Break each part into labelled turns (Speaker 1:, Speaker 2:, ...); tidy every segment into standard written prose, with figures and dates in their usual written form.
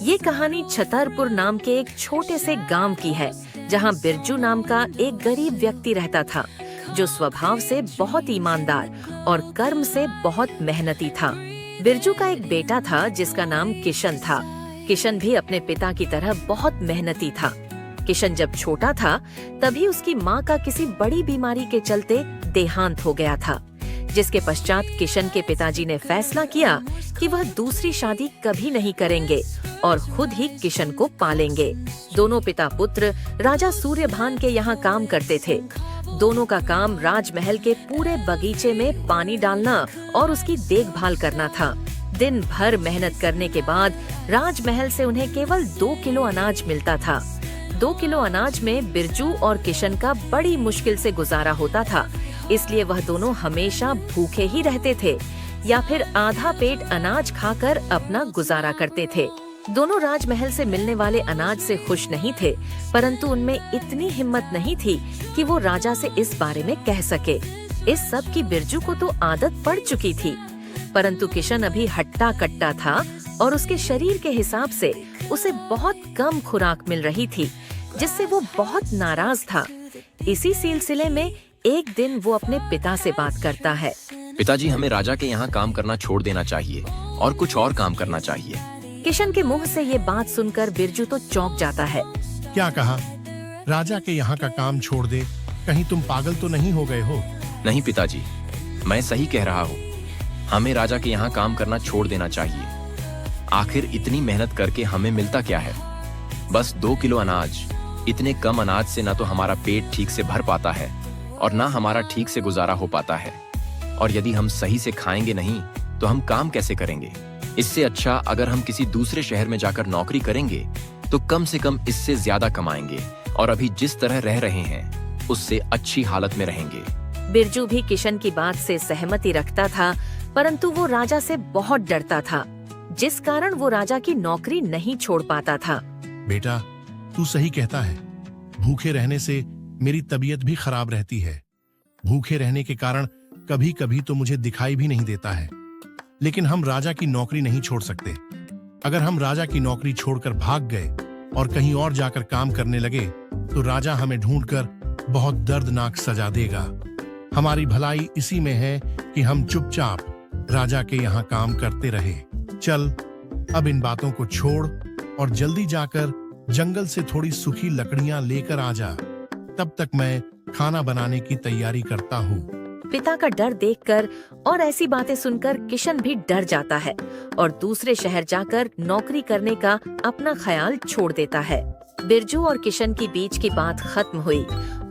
Speaker 1: ये कहानी छतरपुर नाम के एक छोटे से गांव की है, जहां बिरजू नाम का एक गरीब व्यक्ति रहता था, जो स्वभाव से बहुत ईमानदार और कर्म से बहुत मेहनती था। बिरजू का एक बेटा था जिसका नाम किशन था। किशन भी अपने पिता की तरह बहुत मेहनती था। किशन जब छोटा था तभी उसकी माँ का किसी बड़ी बीमारी के चलते देहांत हो गया था, जिसके पश्चात किशन के पिताजी ने फैसला किया कि वह दूसरी शादी कभी नहीं करेंगे और खुद ही किशन को पालेंगे। दोनों पिता पुत्र राजा सूर्यभान के यहाँ काम करते थे। दोनों का काम राजमहल के पूरे बगीचे में पानी डालना और उसकी देखभाल करना था। दिन भर मेहनत करने के बाद राजमहल से उन्हें केवल 2 किलो अनाज मिलता था। 2 किलो अनाज में बिरजू और किशन का बड़ी मुश्किल से गुजारा होता था, इसलिए वह दोनों हमेशा भूखे ही रहते थे या फिर आधा पेट अनाज खाकर अपना गुजारा करते थे। दोनों राजमहल से मिलने वाले अनाज से खुश नहीं थे, परंतु उनमें इतनी हिम्मत नहीं थी कि वो राजा से इस बारे में कह सके। इस सब की बिरजू को तो आदत पड़ चुकी थी, परंतु किशन अभी हट्टा कट्टा था और उसके शरीर के हिसाब से उसे बहुत कम खुराक मिल रही थी, जिससे वो बहुत नाराज था। इसी सिलसिले में एक दिन वो अपने पिता से बात करता है।
Speaker 2: पिताजी, हमें राजा के यहाँ काम करना छोड़ देना चाहिए और कुछ और काम करना चाहिए।
Speaker 1: किशन के मुंह से ये बात सुनकर बिरजू तो चौंक जाता है।
Speaker 3: क्या कहा? राजा के यहाँ का काम छोड़ दे? कहीं तुम पागल तो नहीं हो गए हो?
Speaker 2: नहीं पिताजी, मैं सही कह रहा हूँ। हमें राजा के यहाँ काम करना छोड़ देना चाहिए। आखिर इतनी मेहनत करके हमें मिलता क्या है? बस 2 किलो अनाज। इतने कम अनाज से न तो हमारा पेट ठीक से भर पाता है और न हमारा ठीक से गुजारा हो पाता है। और यदि हम सही से खाएंगे नहीं तो हम काम कैसे करेंगे? इससे अच्छा अगर हम किसी दूसरे शहर में जाकर नौकरी करेंगे तो कम से कम इससे ज्यादा कमाएंगे और अभी जिस तरह रह रहे हैं उससे अच्छी हालत में रहेंगे।
Speaker 1: बिरजू भी किशन की बात से सहमति रखता था, परंतु वो राजा से बहुत डरता था, जिस कारण वो राजा की नौकरी नहीं छोड़ पाता था।
Speaker 3: बेटा, तू सही कहता है। भूखे रहने से मेरी तबीयत भी खराब रहती है। भूखे रहने के कारण कभी कभी तो मुझे दिखाई भी नहीं देता है। लेकिन हम राजा की नौकरी नहीं छोड़ सकते। अगर हम राजा की नौकरी छोड़कर भाग गए और कहीं और जाकर काम करने लगे तो राजा हमें ढूंढकर बहुत दर्दनाक सजा देगा। हमारी भलाई इसी में है कि हम चुपचाप राजा के यहाँ काम करते रहे। चल, अब इन बातों को छोड़ और जल्दी जाकर जंगल से थोड़ी सूखी लकड़ियां लेकर आ जा। तब तक मैं खाना बनाने की तैयारी करता हूँ।
Speaker 1: पिता का डर देखकर और ऐसी बातें सुनकर किशन भी डर जाता है और दूसरे शहर जाकर नौकरी करने का अपना ख्याल छोड़ देता है। बिरजू और किशन की बीच की बात खत्म हुई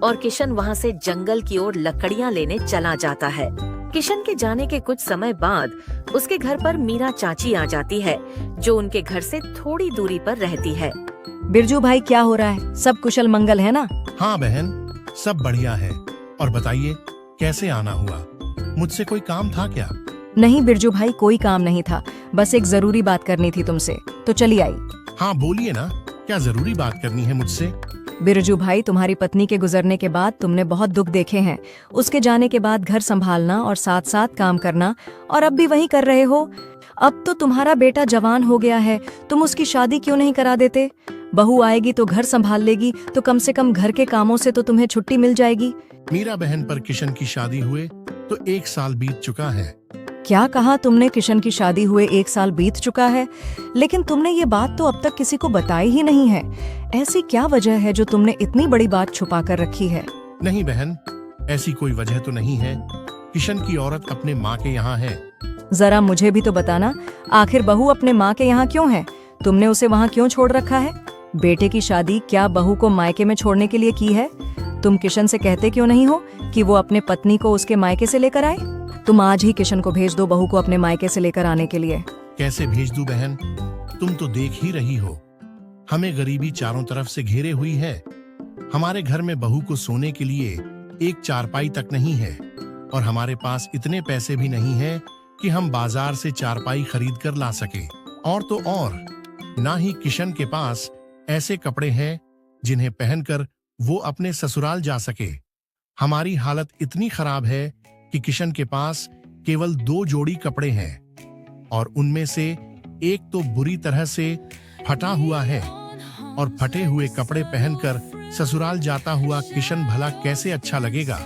Speaker 1: और किशन वहाँ से जंगल की ओर लकड़ियाँ लेने चला जाता है। किशन के जाने के कुछ समय बाद उसके घर पर मीरा चाची आ जाती है, जो उनके घर से थोड़ी दूरी पर रहती है।
Speaker 4: बिरजू भाई, क्या हो रहा है? सब कुशल मंगल है ना?
Speaker 3: हाँ बहन, सब बढ़िया है। और बताइए, कैसे आना हुआ? मुझसे कोई काम था क्या?
Speaker 4: नहीं बिरजू भाई, कोई काम नहीं था, बस एक जरूरी बात करनी थी तुमसे, तो चली आई।
Speaker 3: हाँ बोलिए ना, क्या जरूरी बात करनी है मुझसे?
Speaker 4: बिरजू भाई, तुम्हारी पत्नी के गुजरने के बाद तुमने बहुत दुख देखे हैं। उसके जाने के बाद घर संभालना और साथ साथ काम करना, और अब भी वही कर रहे हो। अब तो तुम्हारा बेटा जवान हो गया है, तुम उसकी शादी क्यों नहीं करा देते? बहू आएगी तो घर संभाल लेगी, तो कम से कम घर के कामों से तो तुम्हें छुट्टी मिल जाएगी।
Speaker 3: मीरा बहन पर किशन की शादी हुए तो 1 साल बीत चुका है।
Speaker 4: क्या कहा तुमने? किशन की शादी हुए 1 साल बीत चुका है? लेकिन तुमने ये बात तो अब तक किसी को बताई ही नहीं है। ऐसी क्या वजह है जो तुमने इतनी बड़ी बात छुपा कर रखी है?
Speaker 3: नहीं बहन, ऐसी कोई वजह तो नहीं है। किशन की औरत अपने माँ के यहाँ है।
Speaker 4: जरा मुझे भी तो बताना, आखिर बहू अपने माँ के यहाँ क्यों है? तुमने उसे वहाँ क्यों छोड़ रखा है? बेटे की शादी क्या बहू को मायके में छोड़ने के लिए की है? तुम किशन से कहते क्यों नहीं हो कि वो अपने पत्नी को उसके मायके से लेकर आए? तुम आज ही किशन को भेज दो बहू को अपने मायके से लेकर आने के लिए।
Speaker 3: कैसे भेज दूं बहन? तुम तो देख ही रही हो, हमें गरीबी चारों तरफ से घेरे हुई है। हमारे घर में बहू को सोने के लिए एक चारपाई तक नहीं है और हमारे पास इतने पैसे भी नहीं है कि हम बाजार से चारपाई खरीद कर ला सके। और तो और, ना ही किशन के पास ऐसे कपड़े हैं जिन्हें पहनकर वो अपने ससुराल जा सके। हमारी हालत इतनी खराब है कि किशन के पास केवल 2 जोड़ी कपड़े हैं। और उनमें से एक तो बुरी तरह से फटा हुआ है। और फटे हुए कपड़े पहनकर ससुराल जाता हुआ किशन भला कैसे अच्छा लगेगा।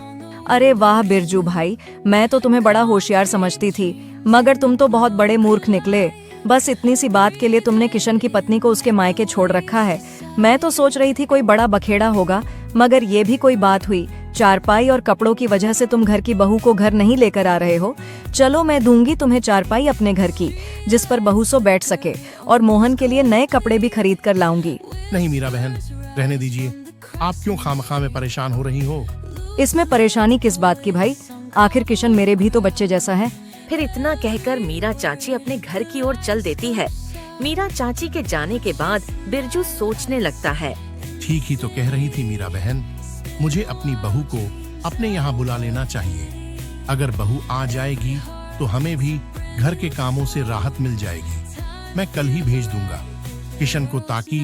Speaker 4: अरे वाह बिरजू भाई, मैं तो तुम्हें बड़ा होशियार समझती थी, मगर तुम तो बहुत बड़े मूर्ख निकले। बस इतनी सी बात के लिए तुमने किशन की पत्नी को उसके मायके छोड़ रखा है। मैं तो सोच रही थी कोई बड़ा बखेड़ा होगा, मगर ये भी कोई बात हुई। चारपाई और कपड़ों की वजह से तुम घर की बहू को घर नहीं लेकर आ रहे हो। चलो मैं दूंगी तुम्हें चारपाई अपने घर की, जिस पर बहू सो बैठ सके, और मोहन के लिए नए कपड़े भी खरीद कर लाऊंगी।
Speaker 3: नहीं मीरा बहन, रहने दीजिए। आप क्यों खामखा में परेशान हो रही हो।
Speaker 4: इसमें परेशानी किस बात की भाई, आखिर किशन मेरे भी तो बच्चे जैसा है।
Speaker 1: फिर इतना कहकर मीरा चाची अपने घर की ओर चल देती है। मीरा चाची के जाने के बाद बिरजू सोचने लगता है।
Speaker 3: ठीक ही तो कह रही थी मीरा बहन, मुझे अपनी बहू को अपने यहाँ बुला लेना चाहिए। अगर बहू आ जाएगी तो हमें भी घर के कामों से राहत मिल जाएगी। मैं कल ही भेज दूंगा किशन को, ताकि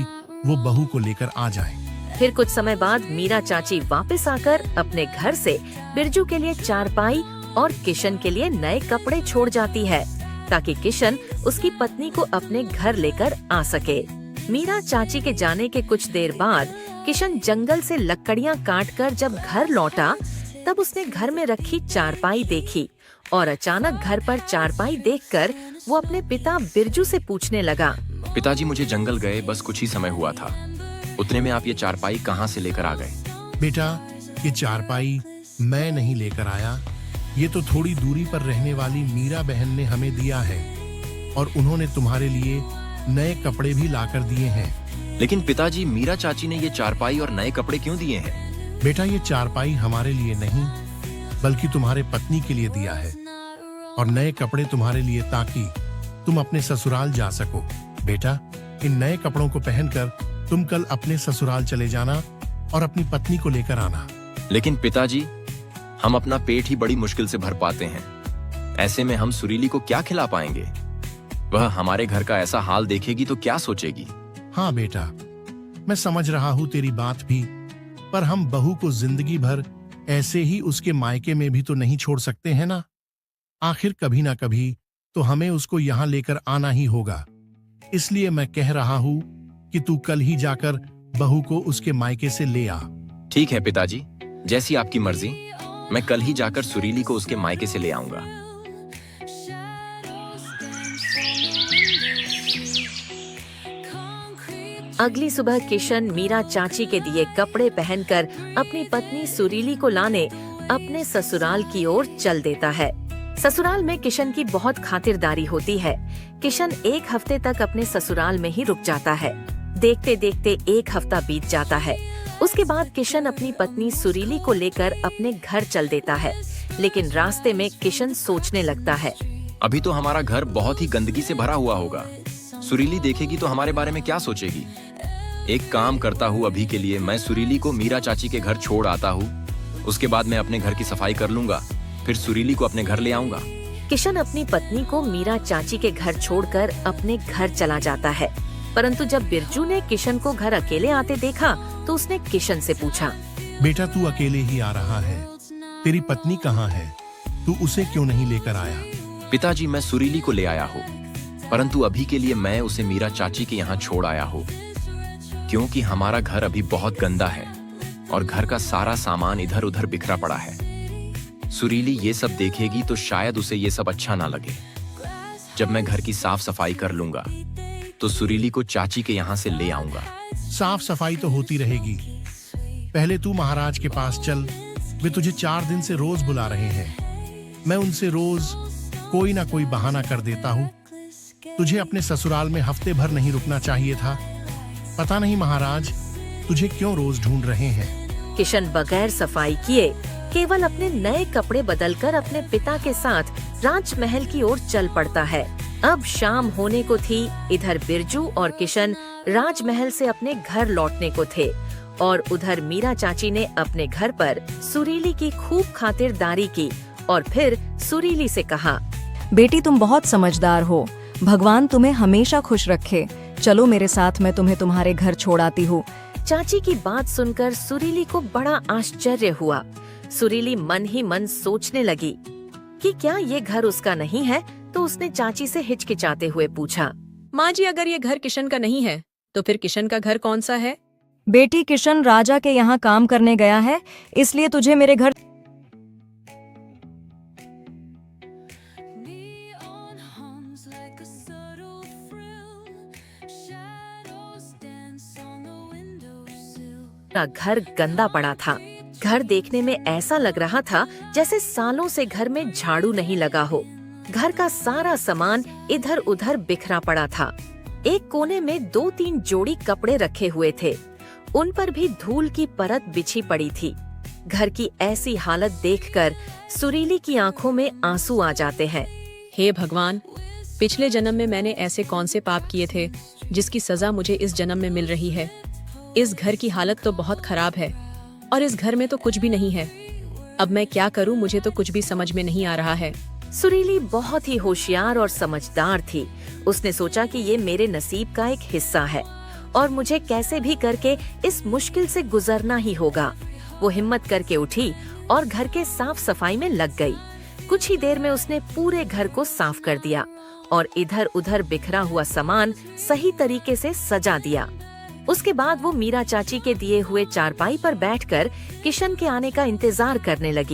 Speaker 3: वो बहू को लेकर आ जाए।
Speaker 1: फिर कुछ समय बाद मीरा चाची वापस आकर अपने घर से बिरजू के लिए चारपाई और किशन के लिए नए कपड़े छोड़ जाती है, ताकि किशन उसकी पत्नी को अपने घर लेकर आ सके। मीरा चाची के जाने के कुछ देर बाद किशन जंगल से लकड़ियां काटकर जब घर लौटा, तब उसने घर में रखी चारपाई देखी और अचानक घर पर चारपाई देखकर वो अपने पिता बिरजू से पूछने लगा।
Speaker 2: पिताजी, मुझे जंगल गए बस कुछ ही समय हुआ था, उतने में आप ये चारपाई कहाँ से लेकर आ गए?
Speaker 3: बेटा, ये चारपाई मैं नहीं लेकर आया, ये तो थोड़ी दूरी पर रहने वाली मीरा बहन ने हमें दिया है, और उन्होंने तुम्हारे लिए नए कपड़े भी लाकर दिए हैं।
Speaker 2: लेकिन पिताजी, मीरा चाची ने ये चारपाई और नए कपड़े क्यों दिए हैं?
Speaker 3: बेटा, ये चारपाई हमारे लिए नहीं बल्कि तुम्हारे पत्नी के लिए दिया है, और नए कपड़े तुम्हारे लिए ताकि तुम अपने ससुराल जा सको। बेटा, इन नए कपड़ों को पहनकर तुम कल अपने ससुराल चले जाना और अपनी पत्नी को लेकर आना।
Speaker 2: लेकिन पिताजी, हम अपना पेट ही बड़ी मुश्किल से भर पाते हैं, ऐसे में हम सुरीली को क्या खिला पाएंगे? वह हमारे घर का ऐसा हाल देखेगी तो क्या सोचेगी?
Speaker 3: हाँ बेटा, मैं समझ रहा हूँ तेरी बात भी, पर हम बहू को जिंदगी भर ऐसे ही उसके मायके में भी तो नहीं छोड़ सकते हैं ना। आखिर कभी ना कभी तो हमें उसको यहाँ लेकर आना ही होगा। इसलिए मैं कह रहा हूँ कि तू कल ही जाकर बहू को उसके मायके से ले आ।
Speaker 2: ठीक है पिताजी, जैसी आपकी मर्जी, मैं कल ही जाकर सुरीली को उसके मायके से ले आऊंगा।
Speaker 1: अगली सुबह किशन मीरा चाची के दिए कपड़े पहनकर अपनी पत्नी सुरीली को लाने अपने ससुराल की ओर चल देता है। ससुराल में किशन की बहुत खातिरदारी होती है। किशन एक हफ्ते तक अपने ससुराल में ही रुक जाता है। देखते देखते एक हफ्ता बीत जाता है। उसके बाद किशन अपनी पत्नी सुरीली को लेकर अपने घर चल देता है, लेकिन रास्ते में किशन सोचने लगता है।
Speaker 2: अभी तो हमारा घर बहुत ही गंदगी से भरा हुआ होगा, सुरीली देखेगी तो हमारे बारे में क्या सोचेगी? एक काम करता हूँ, अभी के लिए मैं सुरीली को मीरा चाची के घर छोड़ आता हूँ, उसके बाद मैं अपने घर की सफाई कर लूंगा, फिर सुरीली को अपने घर ले आऊंगा।
Speaker 1: किशन अपनी पत्नी को मीरा चाची के घर छोड़कर अपने घर चला जाता है, परंतु जब बिरजू ने किशन को घर अकेले आते देखा तो उसने किशन से पूछा।
Speaker 3: बेटा, तू अकेले ही आ रहा है, तेरी पत्नी कहाँ है? तू उसे क्यों नहीं लेकर आया?
Speaker 2: पिताजी, मैं सुरीली को ले आया हूँ, परंतु अभी के लिए मैं उसे मीरा चाची के यहाँ छोड़ आया हूँ, क्योंकि हमारा घर अभी बहुत गंदा है और घर का सारा सामान इधर उधर बिखरा पड़ा है। सुरीली ये सब देखेगी तो शायद उसे ये सब अच्छा ना लगे। जब मैं घर की साफ सफाई कर लूंगा तो सुरीली को चाची के यहाँ से ले आऊंगा।
Speaker 3: साफ सफाई तो होती रहेगी, पहले तू महाराज के पास चल, वे तुझे 4 दिन से रोज बुला रहे हैं। मैं उनसे रोज कोई ना कोई बहाना कर देता हूँ। तुझे अपने ससुराल में हफ्ते भर नहीं रुकना चाहिए था। पता नहीं महाराज तुझे क्यों रोज ढूंढ रहे हैं।
Speaker 1: किशन बगैर सफाई किए केवल अपने नए कपड़े बदलकर अपने पिता के साथ राजमहल की ओर चल पड़ता है। अब शाम होने को थी। इधर बिरजू और किशन राजमहल से अपने घर लौटने को थे और उधर मीरा चाची ने अपने घर पर सुरीली की खूब खातिरदारी की और फिर सुरीली से कहा,
Speaker 4: बेटी तुम बहुत समझदार हो, भगवान तुम्हें हमेशा खुश रखे। चलो मेरे साथ, मैं तुम्हें तुम्हारे घर छोड़ आती हूँ।
Speaker 1: चाची की बात सुनकर सुरीली को बड़ा आश्चर्य हुआ। सुरीली मन ही मन सोचने लगी कि क्या ये घर उसका नहीं है तो उसने चाची से हिचकिचाते हुए पूछा,
Speaker 5: माँ जी, अगर ये घर किशन का नहीं है तो फिर किशन का घर कौन सा है?
Speaker 4: बेटी, किशन राजा के यहाँ काम करने गया है, इसलिए तुझे मेरे घर
Speaker 6: Neon hums like a subtle thrill. Shadows dance on the windowsill.
Speaker 1: का घर गंदा पड़ा था। घर देखने में ऐसा लग रहा था जैसे सालों से घर में झाड़ू नहीं लगा हो। घर का सारा सामान इधर उधर बिखरा पड़ा था। एक कोने में 2-3 जोड़ी कपड़े रखे हुए थे, उन पर भी धूल की परत बिछी पड़ी थी। घर की ऐसी हालत देखकर सुरीली की आंखों में आंसू आ जाते हैं।
Speaker 5: हे भगवान, पिछले जन्म में मैंने ऐसे कौन से पाप किए थे जिसकी सजा मुझे इस जन्म में मिल रही है। इस घर की हालत तो बहुत खराब है और इस घर में तो कुछ भी नहीं है। अब मैं क्या करूं, मुझे तो कुछ भी समझ में नहीं आ रहा है।
Speaker 1: सुरीली बहुत ही होशियार और समझदार थी। उसने सोचा कि ये मेरे नसीब का एक हिस्सा है और मुझे कैसे भी करके इस मुश्किल से गुजरना ही होगा। वो हिम्मत करके उठी और घर के साफ सफाई में लग गई। कुछ ही देर में उसने पूरे घर को साफ कर दिया और इधर उधर बिखरा हुआ सामान सही तरीके से सजा दिया। उसके बाद वो मीरा चाची के दिए हुए चारपाई पर बैठकर किशन के आने का इंतजार करने लगी।